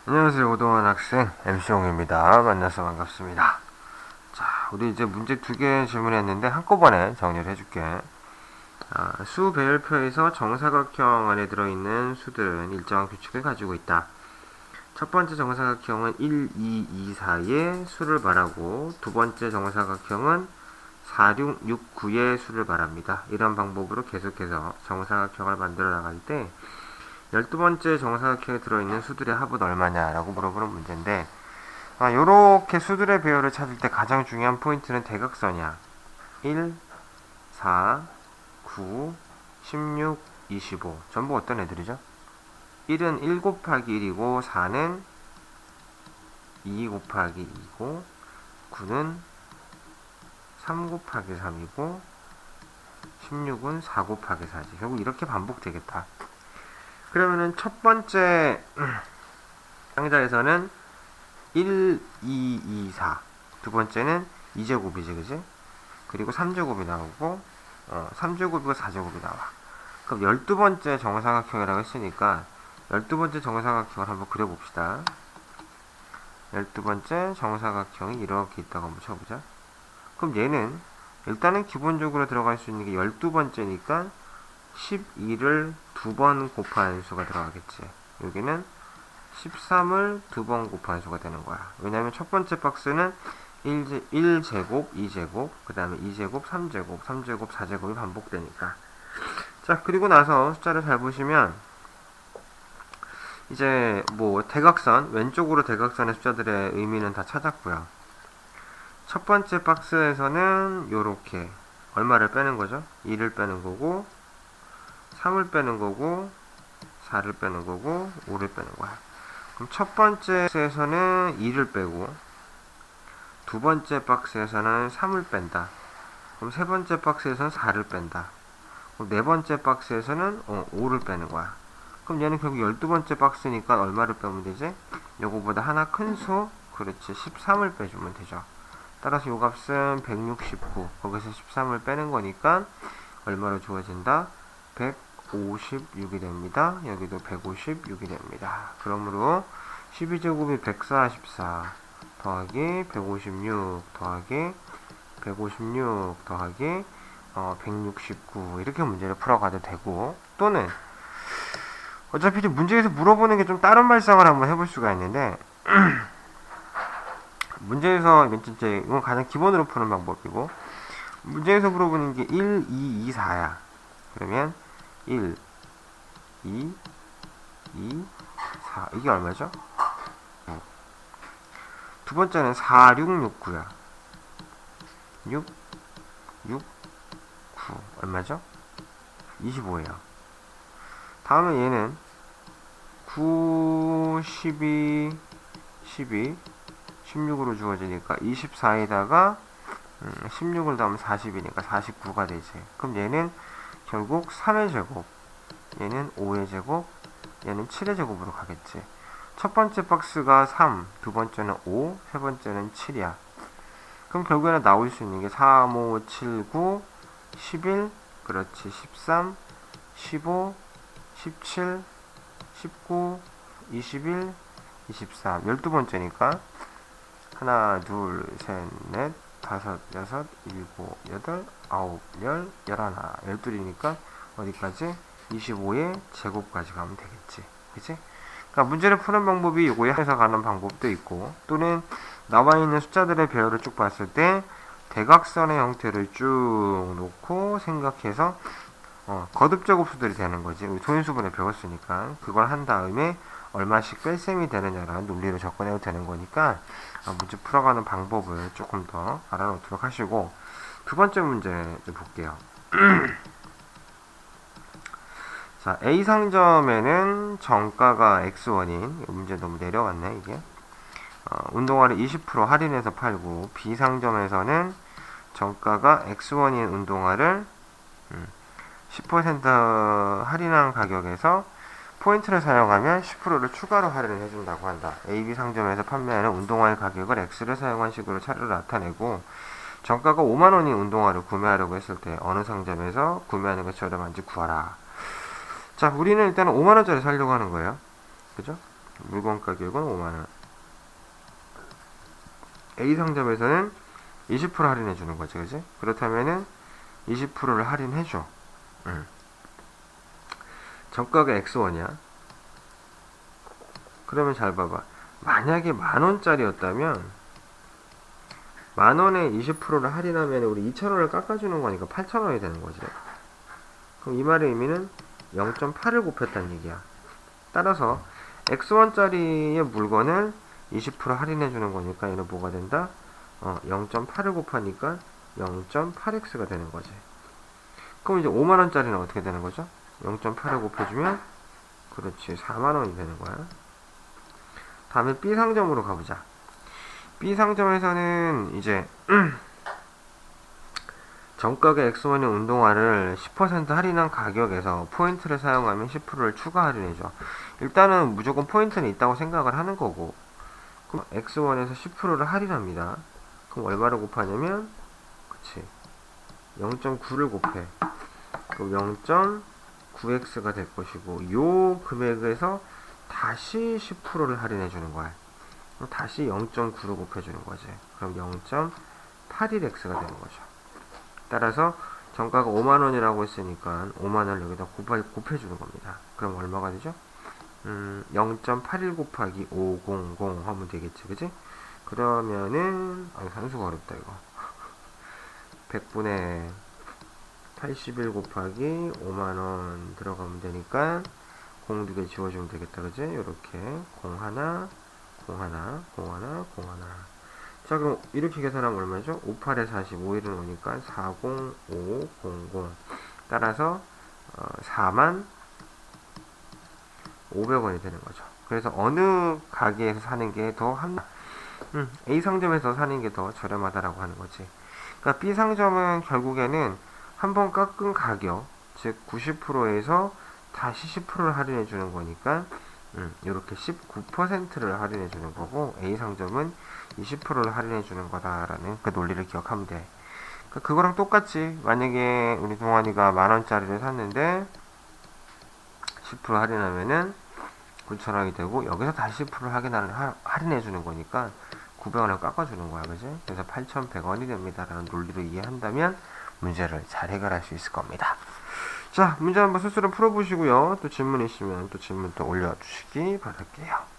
안녕하세요. 오동환 학생 MC용입니다. 만나서 반갑습니다. 자, 우리 이제 문제 두 개 질문했는데 한꺼번에 정리를 해줄게. 수 배열표에서 정사각형 안에 들어있는 수들은 일정한 규칙을 가지고 있다. 첫 번째 정사각형은 1, 2, 2, 4의 수를 말하고 두 번째 정사각형은 4, 6, 9의 수를 말합니다. 이런 방법으로 계속해서 정사각형을 만들어 나갈 때 12번째 정사각형에 들어있는 수들의 합은 얼마냐라고 물어보는 문제인데, 요렇게 수들의 배열을 찾을 때 가장 중요한 포인트는 대각선이야. 1, 4, 9, 16, 25. 전부 어떤 애들이죠? 1은 1 곱하기 1이고 4는 2 곱하기 2고 9는 3 곱하기 3이고 16은 4 곱하기 4지. 결국 이렇게 반복되겠다. 그러면은 첫 번째 상자에서는 1, 2, 2, 4. 두 번째는 2제곱이지, 그지? 그리고 3제곱이 나오고, 3제곱이고 4제곱이 나와. 그럼 12번째 정사각형이라고 했으니까, 12번째 정사각형을 한번 그려봅시다. 12번째 정사각형이 이렇게 있다고 한번 쳐보자. 그럼 얘는, 일단은 기본적으로 들어갈 수 있는 게 12번째니까, 12를 두 번 곱한 수가 들어가겠지. 여기는 13을 두 번 곱한 수가 되는 거야. 왜냐면 첫 번째 박스는 1제곱, 2제곱, 그 다음에 2제곱, 3제곱, 3제곱, 4제곱이 반복되니까. 자, 그리고 나서 숫자를 잘 보시면, 이제 뭐 대각선, 왼쪽으로 대각선의 숫자들의 의미는 다 찾았고요. 첫 번째 박스에서는 요렇게 얼마를 빼는 거죠? 2를 빼는 거고, 3을 빼는 거고 4를 빼는 거고 5를 빼는 거야. 그럼 첫 번째 박스에서는 2를 빼고 두 번째 박스에서는 3을 뺀다. 그럼 세 번째 박스에서는 4를 뺀다. 그럼 네 번째 박스에서는 5를 빼는 거야. 그럼 얘는 결국 12번째 박스니까 얼마를 빼면 되지? 요거보다 하나 큰 수, 그렇지, 13을 빼주면 되죠. 따라서 요 값은 169, 거기서 13을 빼는 거니까 얼마로 주어진다? 156이 됩니다. 여기도 156이 됩니다. 그러므로 12제곱이 144 더하기 156 더하기 156 더하기 169 이렇게 문제를 풀어가도 되고, 또는 어차피 문제에서 물어보는 게 좀 다른 발상을 한번 해볼 수가 있는데 문제에서 맨 첫째 이건 가장 기본으로 푸는 방법이고, 문제에서 물어보는 게 1, 2, 2, 4야. 그러면 1, 2, 2, 4. 이게 얼마죠? 9. 두 번째는 4, 6, 6, 9야. 6, 6, 9. 얼마죠? 25예요. 다음에 얘는 9, 12, 12, 16으로 주어지니까 24에다가 16을 더하면 40이니까 49가 되지. 그럼 얘는 결국 3의 제곱, 얘는 5의 제곱, 얘는 7의 제곱으로 가겠지. 첫 번째 박스가 3, 두 번째는 5, 세 번째는 7이야. 그럼 결국에는 나올 수 있는 게 3, 5, 7, 9, 11, 그렇지, 13, 15, 17, 19, 21, 23. 12번째니까 하나, 둘, 셋, 넷, 다섯, 여섯, 일곱, 여덟, 아홉, 열, 열하나, 열둘이니까 어디까지? 25의 제곱까지 가면 되겠지. 그치? 그러니까 문제를 푸는 방법이 요거에 해서 가는 방법도 있고, 또는 나와 있는 숫자들의 배열을 쭉 봤을 때 대각선의 형태를 쭉 놓고 생각해서 거듭 제곱수들이 되는 거지. 우리 소인수분해 배웠으니까 그걸 한 다음에 얼마씩 뺄셈이 되느냐라는 논리로 접근해도 되는 거니까 문제 풀어가는 방법을 조금 더 알아놓도록 하시고, 두 번째 문제 좀 볼게요. 자, A 상점에는 정가가 X1인, 문제 너무 내려왔네 이게. 운동화를 20% 할인해서 팔고, B 상점에서는 정가가 X1인 운동화를 10% 할인한 가격에서 포인트를 사용하면 10%를 추가로 할인을 해준다고 한다. AB 상점에서 판매하는 운동화의 가격을 X를 사용한 식으로 차례로 나타내고, 정가가 5만원인 운동화를 구매하려고 했을 때 어느 상점에서 구매하는 것이 저렴한지 구하라. 자, 우리는 일단 5만원짜리 사려고 하는 거예요. 그죠? 물건 가격은 5만원. A 상점에서는 20% 할인해 주는 거지, 그지? 그렇다면은 20%를 할인해 줘. 정가가 X1이야. 그러면 잘 봐봐. 만약에 10,000원짜리였다면 만원에 20%를 할인하면 우리 2,000원을 깎아주는 거니까 8,000원이 되는 거지. 그럼 이 말의 의미는 0.8을 곱했다는 얘기야. 따라서 X1짜리의 물건을 20% 할인해 주는 거니까 얘는 뭐가 된다? 0.8을 곱하니까 0.8x가 되는 거지. 그럼 이제 5만원짜리는 어떻게 되는 거죠? 0.8을 곱해주면 그렇지 4만원이 되는 거야. 다음에 B 상점으로 가보자. B 상점에서는 이제 정가의 X1의 운동화를 10% 할인한 가격에서 포인트를 사용하면 10%를 추가 할인해줘. 일단은 무조건 포인트는 있다고 생각을 하는 거고, 그럼 X1에서 10%를 할인합니다. 그럼 얼마를 곱하냐면, 그치, 0.9를 곱해. 그럼 0.9x가 될 것이고, 요 금액에서 다시 10%를 할인해주는 거야. 그럼 다시 0.9를 곱해주는 거지. 그럼 0.81x가 되는 거죠. 따라서 정가가 5만원이라고 했으니까 5만원을 여기다 곱해주는 겁니다. 그럼 얼마가 되죠? 0.81 곱하기 500 하면 되겠지, 그지? 그러면은 산수가 어렵다 이거. 100분의 81 곱하기 5만원 들어가면 되니까 0 2개 지워주면 되겠다, 그지? 요렇게 0 하나 0 하나 0 하나 0 하나. 자, 그럼 이렇게 계산하면 얼마죠? 58에 40, 5일은 오니까 40500. 따라서 45,500원이 되는 거죠. 그래서 어느 가게에서 사는 게 더 A 상점에서 사는 게 더 저렴하다라고 하는 거지. 그러니까 B 상점은 결국에는 한번 깎은 가격, 즉 90%에서 다시 10%를 할인해 주는 거니까 이렇게 19%를 할인해 주는 거고, A 상점은 20%를 할인해 주는 거다라는 그 논리를 기억하면 돼. 그거랑 똑같이 만약에 우리 동환이가 10,000원짜리를 샀는데 10% 할인하면은 9,000원이 되고, 여기서 다시 10% 할인해 주는 거니까 900원을 깎아주는 거야, 그지? 그래서 8,100원이 됩니다 라는 논리로 이해한다면 문제를 잘 해결할 수 있을 겁니다. 자, 문제 한번 스스로 풀어보시고요. 또 질문 있으면 또 질문 또 올려주시기 바랄게요.